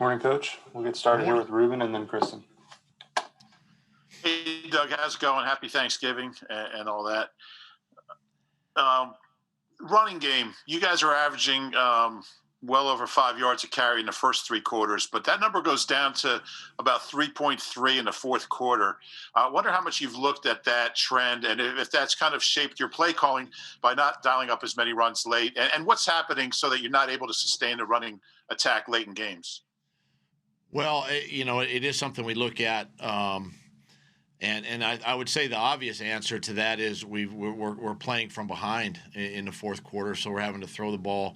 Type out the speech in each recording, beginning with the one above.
Morning, Coach. We'll get started here with Ruben and then Kristen. Hey, Doug, how's it going? Happy Thanksgiving and all that. Running game, you guys are averaging well over 5 yards a carry in the first three quarters, but that number goes down to about 3.3 in the fourth quarter. I wonder how much you've looked at that trend and if that's kind of shaped your play calling by not dialing up as many runs late, and what's happening so that you're not able to sustain the running attack late in games. Well, it is something we look at. And I would say the obvious answer to that is we're playing from behind in the fourth quarter, so we're having to throw the ball,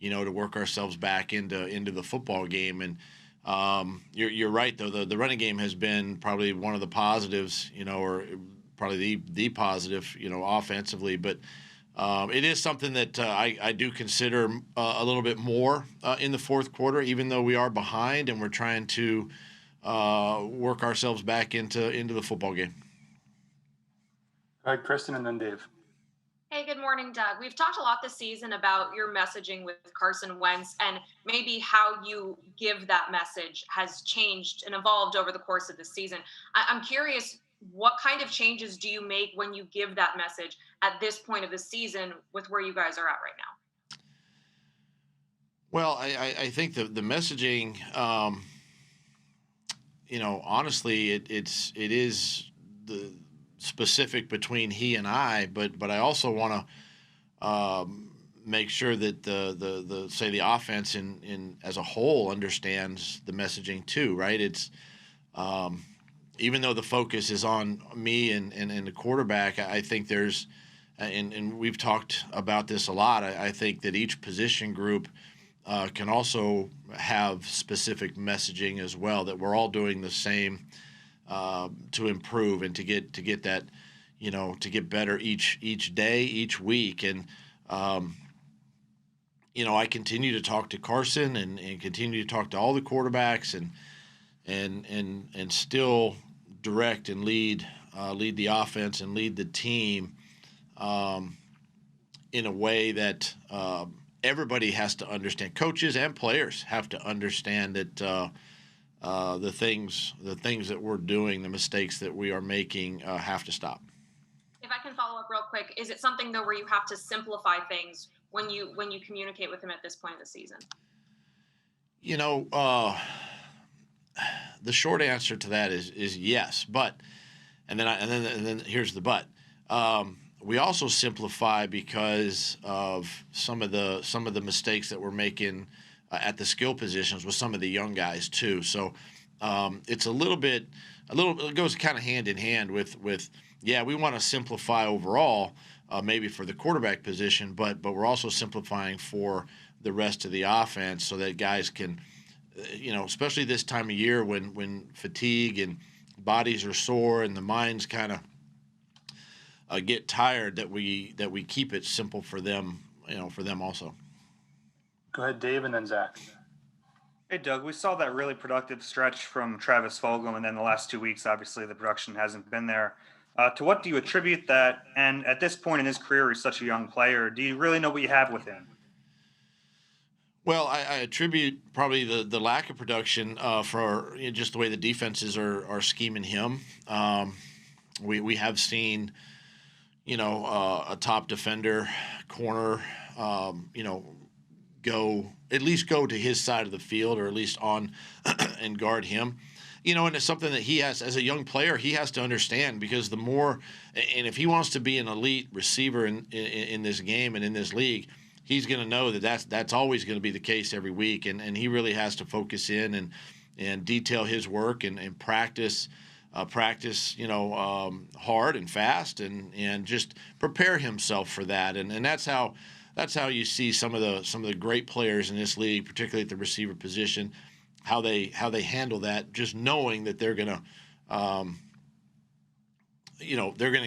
to work ourselves back into the football game. And you're right, though. The running game has been probably one of the positives, or probably the positive, offensively. But it is something that I do consider a little bit more in the fourth quarter, even though we are behind and we're trying to work ourselves back into the football game. Go ahead, Kristen, and then Dave. Hey, good morning, Doug. We've talked a lot this season about your messaging with Carson Wentz and maybe how you give that message has changed and evolved over the course of the season. I'm curious, what kind of changes do you make when you give that message at this point of the season with where you guys are at right now? Well, I think the messaging, honestly, it is the specific between he and I, but I also want to make sure that the offense in as a whole understands the messaging too, right? It's even though the focus is on me and the quarterback, I think there's and we've talked about this a lot. I think that each position group can also have specific messaging as well, that we're all doing the same to improve and to get that, to get better each day, each week. And, I continue to talk to Carson and continue to talk to all the quarterbacks and still direct and lead the offense and lead the team in a way that everybody has to understand. Coaches and players have to understand that the things that we're doing, the mistakes that we are making, have to stop. If I can follow up real quick, is it something though where you have to simplify things when you communicate with him at this point of the season? The short answer to that is yes, but and then here's the but. We also simplify because of some of the mistakes that we're making at the skill positions with some of the young guys too. So it's it goes kind of hand in hand with we want to simplify overall, maybe for the quarterback position, but we're also simplifying for the rest of the offense so that guys can, especially this time of year when fatigue and bodies are sore and the minds kind of get tired, that we keep it simple for them, for them also. Go ahead, Dave, and then Zach. Hey, Doug, we saw that really productive stretch from Travis Fulgham, and then the last 2 weeks, obviously, the production hasn't been there. To what do you attribute that? And at this point in his career, he's such a young player. Do you really know what you have with him? Well, I attribute probably the lack of production for just the way the defenses are scheming him. We have seen, a top defender, corner, go to his side of the field, or at least on and guard him. And it's something that he has, as a young player, he has to understand, because the more, and if he wants to be an elite receiver in this game and in this league, he's going to know that's always going to be the case every week, and he really has to focus in and detail his work and practice, hard and fast, and just prepare himself for that, and that's how you see some of the great players in this league, particularly at the receiver position, how they handle that, just knowing that they're gonna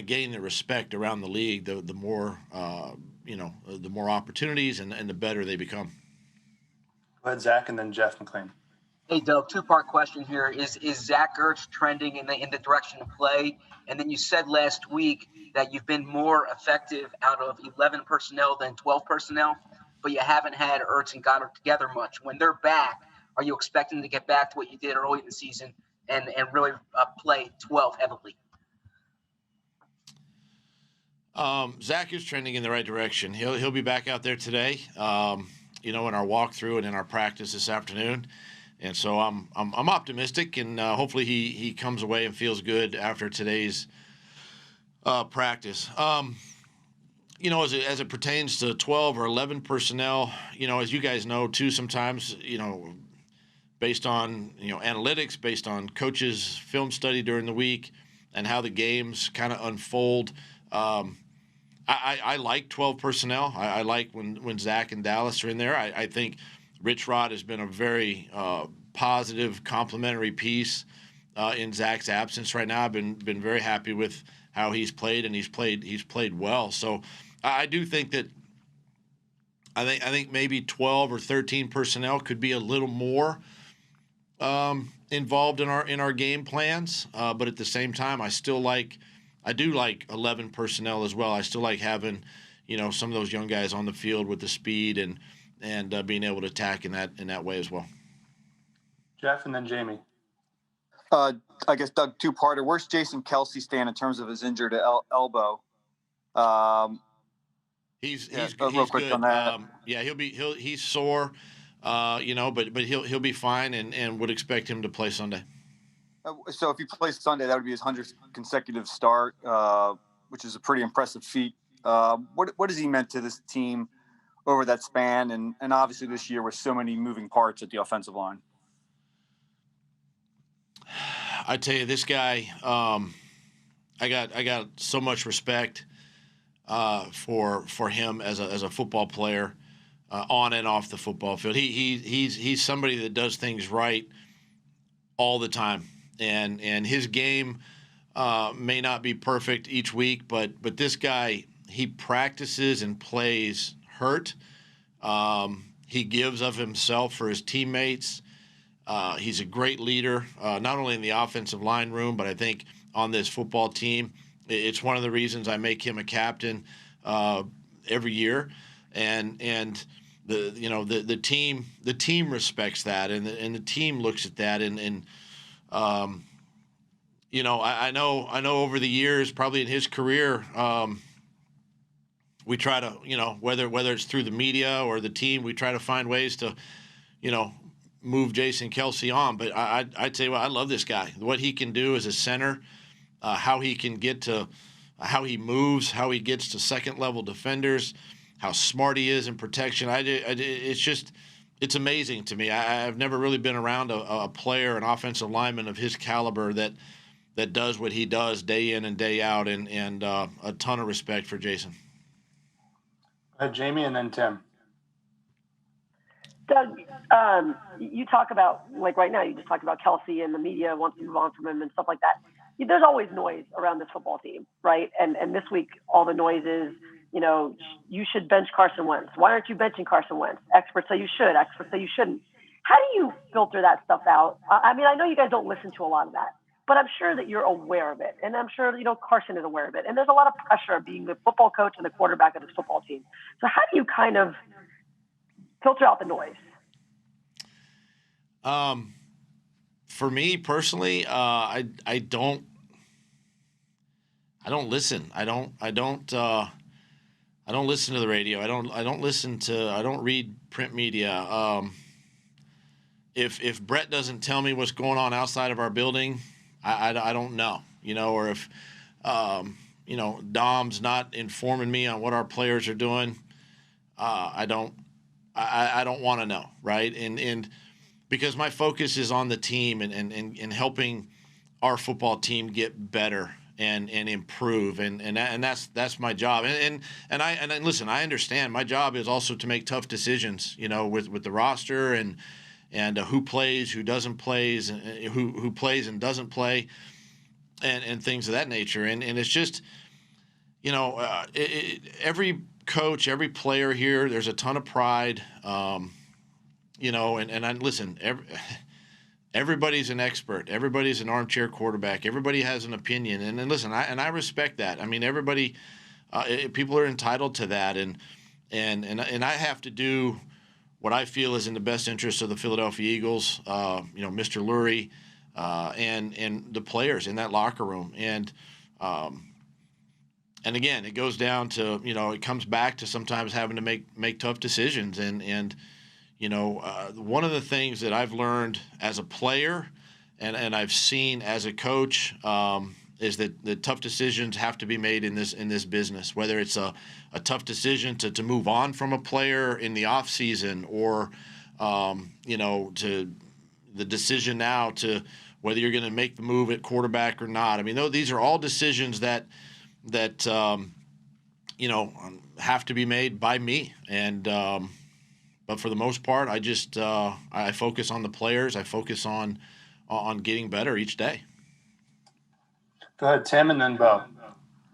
gain the respect around the league the more the more opportunities and the better they become. Go ahead, Zach, and then Jeff McLean. Hey, Doug, two-part question here. Is Zach Ertz trending in the direction of play? And then you said last week that you've been more effective out of 11 personnel than 12 personnel, but you haven't had Ertz and Goddard together much. When they're back, are you expecting to get back to what you did early in the season and really play 12 heavily? Zach is trending in the right direction. He'll be back out there today, in our walkthrough and in our practice this afternoon. And so I'm optimistic, and hopefully he comes away and feels good after today's practice. As it pertains to 12 or 11 personnel, as you guys know too, sometimes, based on, analytics, based on coaches' film study during the week and how the games kind of unfold, I like 12 personnel. I like when Zach and Dallas are in there. I think Rich Rod has been a very positive, complimentary piece in Zach's absence right now. I've been very happy with how he's played, and he's played well. So I do think that I think maybe 12 or 13 personnel could be a little more involved in our game plans. But at the same time, I do like 11 personnel as well. I still like having, some of those young guys on the field with the speed and being able to attack in that way as well. Jeff and then Jamie. I guess, Doug, two-parter. Where's Jason Kelce stand in terms of his injured elbow? He's real quick good. On that. He's sore, but he'll be fine and would expect him to play Sunday. So if he plays Sunday, that would be his 100th consecutive start, which is a pretty impressive feat. What has he meant to this team over that span, and obviously this year with so many moving parts at the offensive line? I tell you, this guy, I got so much respect for him as a football player, on and off the football field. He's somebody that does things right all the time, and his game may not be perfect each week, but this guy, he practices and plays hurt. He gives of himself for his teammates. He's a great leader, not only in the offensive line room, but I think on this football team. It's one of the reasons I make him a captain every year, and the team respects that, and the team looks at that, and I know over the years, probably in his career, we try to, whether it's through the media or the team, we try to find ways to, move Jason Kelce on. But I tell you what, I love this guy. What he can do as a center, how he can get to, how he moves, how he gets to second-level defenders, how smart he is in protection. It's amazing to me. I've never really been around a player, an offensive lineman of his caliber that does what he does day in and day out, and a ton of respect for Jason. Jamie and then Tim. Doug, you talk about, like right now, you just talked about Kelce and the media wants to move on from him and stuff like that. There's always noise around this football team, right? And this week, all the noise is, you should bench Carson Wentz. Why aren't you benching Carson Wentz? Experts say you should. Experts say you shouldn't. How do you filter that stuff out? I mean, I know you guys don't listen to a lot of that, but I'm sure that you're aware of it. And I'm sure, Carson is aware of it. And there's a lot of pressure of being the football coach and the quarterback of this football team. So how do you kind of filter out the noise? For me personally, I don't listen. I don't listen to the radio. I don't read print media. If Brett doesn't tell me what's going on outside of our building, I don't know, or if, Dom's not informing me on what our players are doing, I don't want to know. Right. And because my focus is on the team and helping our football team get better and improve, and that's my job. And listen, I understand my job is also to make tough decisions, with the roster and who plays, who doesn't plays, and who plays and doesn't play, and things of that nature. And it's just, every coach, every player here, there's a ton of pride. Listen, everybody's an expert. Everybody's an armchair quarterback. Everybody has an opinion. And listen, I respect that. I mean, everybody, people are entitled to that. And I have to do what I feel is in the best interest of the Philadelphia Eagles, Mr. Lurie, and the players in that locker room. And again, it goes down to, it comes back to sometimes having to make tough decisions. And one of the things that I've learned as a player and I've seen as a coach is that the tough decisions have to be made in this business, whether it's a tough decision to move on from a player in the off season or, to the decision now to whether you're going to make the move at quarterback or not. I mean, these are all decisions that have to be made by me. And, but for the most part, I just, I focus on the players. I focus on getting better each day. Go ahead, Tim, and then Bo.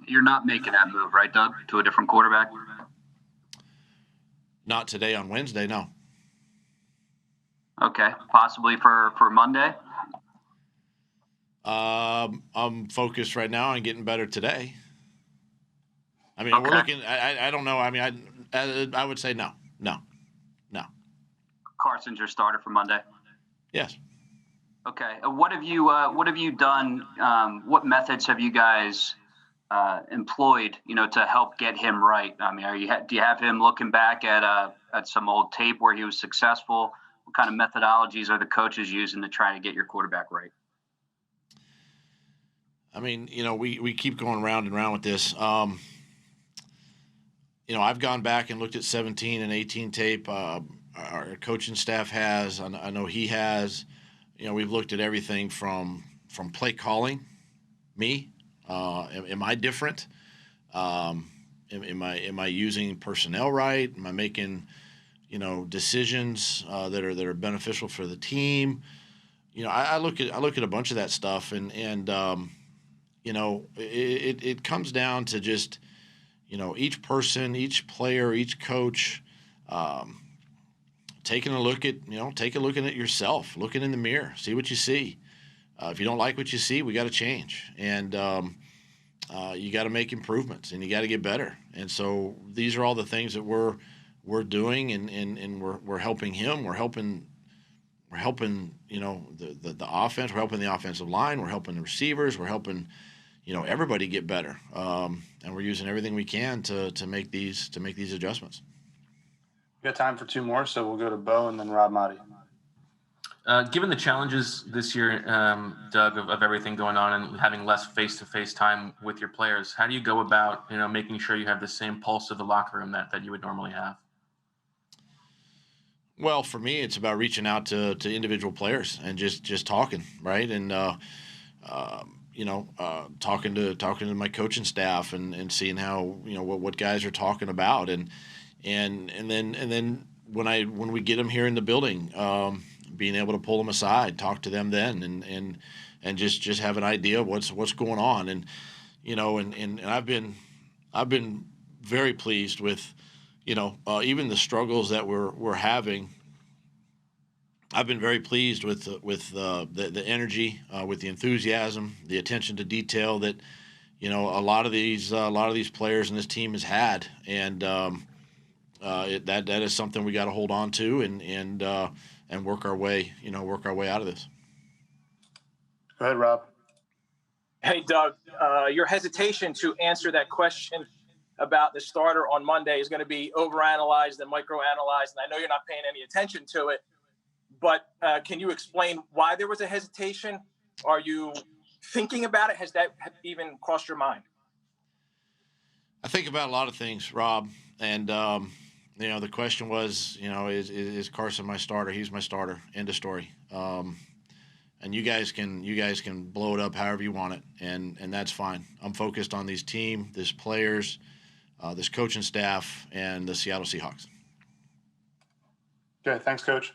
You're not making that move, right, Doug, to a different quarterback? Not today on Wednesday, no. Okay, possibly for Monday? I'm focused right now on getting better today. I mean, Okay. We're looking. I don't know. I mean, I would say no. Carson's your starter for Monday? Yes. Okay. What have you done? What methods have you guys employed, to help get him right? I mean, do you have him looking back at some old tape where he was successful? What kind of methodologies are the coaches using to try to get your quarterback right? I mean, we keep going round and round with this. I've gone back and looked at 17 and 18 tape. Our coaching staff has. I know he has. We've looked at everything from play calling. Me, am I different? Am I using personnel right? Am I making decisions that are beneficial for the team? I look at a bunch of that stuff, and it comes down to just each person, each player, each coach. Take a look at yourself, looking in the mirror, see what you see. If you don't like what you see, we got to change, and you got to make improvements, and you got to get better. And so these are all the things that we're doing, and we're helping him. We're helping the offense. We're helping the offensive line. We're helping the receivers. We're helping everybody get better, and we're using everything we can to make these adjustments. We got time for two more, so we'll go to Bo and then Rob Motti. Given the challenges this year, Doug, of everything going on and having less face-to-face time with your players, how do you go about, making sure you have the same pulse of the locker room that you would normally have? Well, for me, it's about reaching out to individual players and just talking, right? And talking to my coaching staff and seeing how what guys are talking about, and then when we get them here in the building, being able to pull them aside, talk to them then, and just have an idea of what's going on, and I've been very pleased with even the struggles that we're having. I've been very pleased with the energy, with the enthusiasm, the attention to detail that a lot of these players and this team has had, and that is something we got to hold on to and work our way out of this. Go ahead, Rob. Hey, Doug, your hesitation to answer that question about the starter on Monday is going to be overanalyzed and microanalyzed, and I know you're not paying any attention to it, but can you explain why there was a hesitation? Are you thinking about it? Has that even crossed your mind? I think about a lot of things, Rob, and the question was, is Carson my starter? He's my starter. End of story. And you guys can blow it up however you want it, and that's fine. I'm focused on these players, this coaching staff, and the Seattle Seahawks. Okay, thanks, Coach.